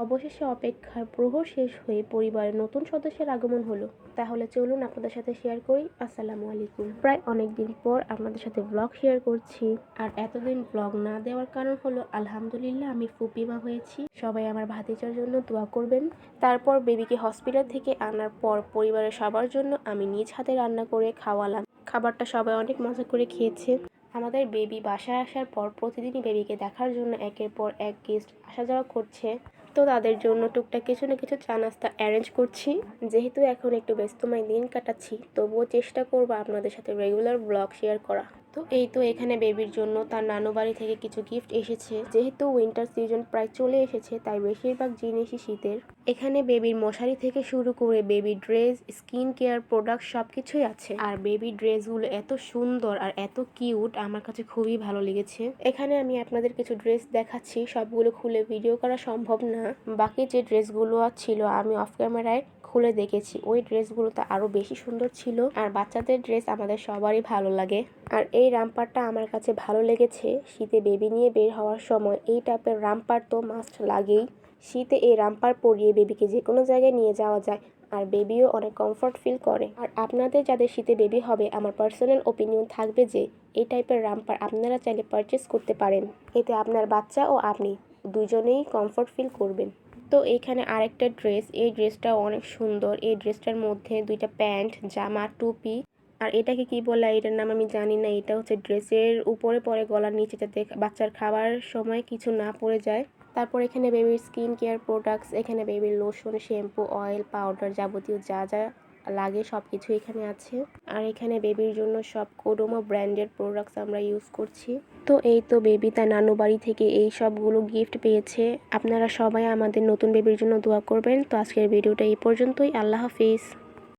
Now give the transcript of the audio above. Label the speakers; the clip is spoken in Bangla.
Speaker 1: অবশেষে অপেক্ষার প্রহর শেষ হয়ে পরিবারের নতুন সদস্যের আগমন হলো। তাহলে চলুন আপনাদের সাথে শেয়ার করি। আসসালামু আলাইকুম। প্রায় অনেকদিন পর আপনাদের সাথে ব্লগ শেয়ার করছি। আর এতদিন ব্লগ না দেওয়ার কারণ হলো আলহামদুলিল্লাহ আমি ফুপিমা হয়েছি। সবাই আমার ভাতিজার জন্য দোয়া করবেন। তারপর বেবিকে হসপিটাল থেকে আনার পর পরিবারের সবার জন্য আমি নিজ হাতে রান্না করে খাওয়ালাম। খাবারটা সবাই অনেক মজা করে খেয়েছে। আমাদের বেবি বাসায় আসার পর প্রতিদিনই বেবিকে দেখার জন্য একের পর এক গেস্ট আসা যাওয়া করছে। তো তাদের জন্য টুকটাক কিছু না কিছু চা নাস্তা অ্যারেঞ্জ করছি। যেহেতু এখন একটু ব্যস্তময় দিন কাটাচ্ছি, তবুও চেষ্টা করবো আপনাদের সাথে রেগুলার ব্লগ শেয়ার করা। তো এই তো এখানে বেবির জন্য তার নানু বাড়ি থেকে কিছু গিফট এসেছে। যেহেতু উইন্টার সিজন প্রায় চলে এসেছে, তাই বেশিরভাগ জিনিসই শীতের। এখানে বেবির মশারি থেকে শুরু করে baby dress, skin care product সবকিছুই আছে। আর বেবি ড্রেসগুলো এত সুন্দর আর এত কিউট, আমার কাছে খুবই ভালো লেগেছে। এখানে আমি আপনাদের কিছু ড্রেস দেখাচ্ছি, সবগুলো খুলে ভিডিও করা সম্ভব না। বাকি যে ড্রেসগুলো ছিল আমি অফ ক্যামেরায় খুলে দেখেছি, ওই ড্রেসগুলো তো আরো বেশি সুন্দর ছিল। আর বাচ্চাদের ড্রেস আমাদের সবারই ভালো লাগে। আর এই রামপারটা আমার কাছে ভালো লেগেছে। শীতে বেবি নিয়ে বের হওয়ার সময় এই টাইপের রামপার তো মাস্ট লাগেই। শীতে এই রামপার পরিয়ে বেবিকে যে কোনো জায়গায় নিয়ে যাওয়া যায়, আর বেবিও অনেক কমফর্ট ফিল করে। আর আপনাদের যাদের শীতে বেবি হবে, আমার পার্সোনাল ওপিনিয়ন থাকবে যে এই টাইপের রামপার আপনারা চাইলে পারচেস করতে পারেন। এতে আপনার বাচ্চা ও আপনি দুজনেই কমফর্ট ফিল করবেন। তো এইখানে আরেকটা ড্রেস, এই ড্রেসটাও অনেক সুন্দর। এই ড্রেসটার মধ্যে দুইটা প্যান্ট, জামা, টুপি। আর এটাকে কি বলে, এটার নাম আমি জানি না। এটা হচ্ছে ড্রেসের উপরে পরে গলার নিচে, যাতে বাচ্চার খাবার সময় কিছু না পড়ে যায়। তারপর এখানে বেবির স্কিন কেয়ার প্রোডাক্টস, এখানে বেবির লোশন, শ্যাম্পু, অয়েল, পাউডার, যাবতীয় যা যা লাগে সব কিছু এখানে আছে। আর এখানে বেবির জন্য সব কোডোমো ব্র্যান্ডের প্রোডাক্টস আমরা ইউজ করছি। তো এই তো বেবি তার নানু বাড়ি থেকে এই সবগুলো গিফট পেয়েছে। আপনারা সবাই আমাদের নতুন বেবির জন্য দোয়া করবেন। তো আজকের ভিডিওটা এই পর্যন্তই। আল্লাহ হাফিজ।